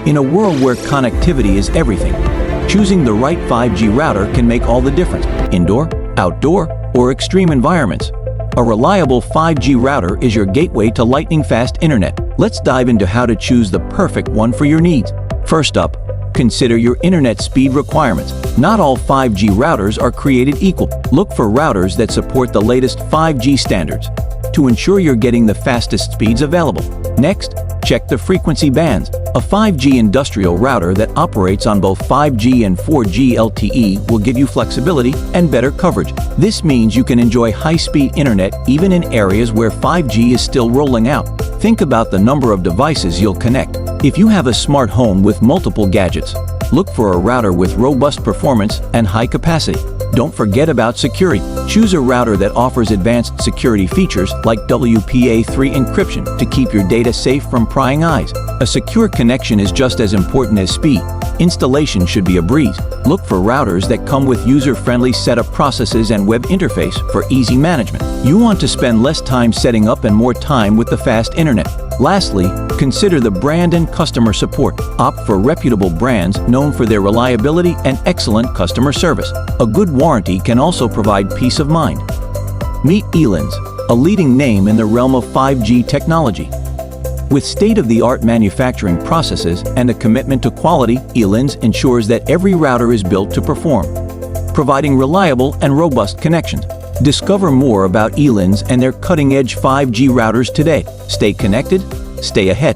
In a world where connectivity is everything, choosing the right 5G router can make all the difference. Indoor, outdoor, or extreme environments. A reliable 5G router is your gateway to lightning-fast internet. Let's dive into how to choose the perfect one for your needs. First up, consider your internet speed requirements. Not all 5G routers are created equal. Look for routers that support the latest 5G standards to ensure you're getting the fastest speeds available. Next, check the frequency bands. A 5G industrial router that operates on both 5G and 4G LTE will give you flexibility and better coverage. This means you can enjoy high-speed internet even in areas where 5G is still rolling out. Think about the number of devices you'll connect. If you have a smart home with multiple gadgets, look for a router with robust performance and high capacity. Don't forget about security. Choose a router that offers advanced security features like WPA3 encryption to keep your data safe from prying eyes. A secure connection is just as important as speed. Installation should be a breeze. Look for routers that come with user-friendly setup processes and web interface for easy management. You want to spend less time setting up and more time with the fast internet. Lastly, consider the brand and customer support. Opt for reputable brands known for their reliability and excellent customer service. A good warranty can also provide peace of mind. Meet Elins, a leading name in the realm of 5G technology. With state-of-the-art manufacturing processes and a commitment to quality, Elins ensures that every router is built to perform, providing reliable and robust connections. Discover more about Elins and their cutting-edge 5G routers today. Stay connected, stay ahead.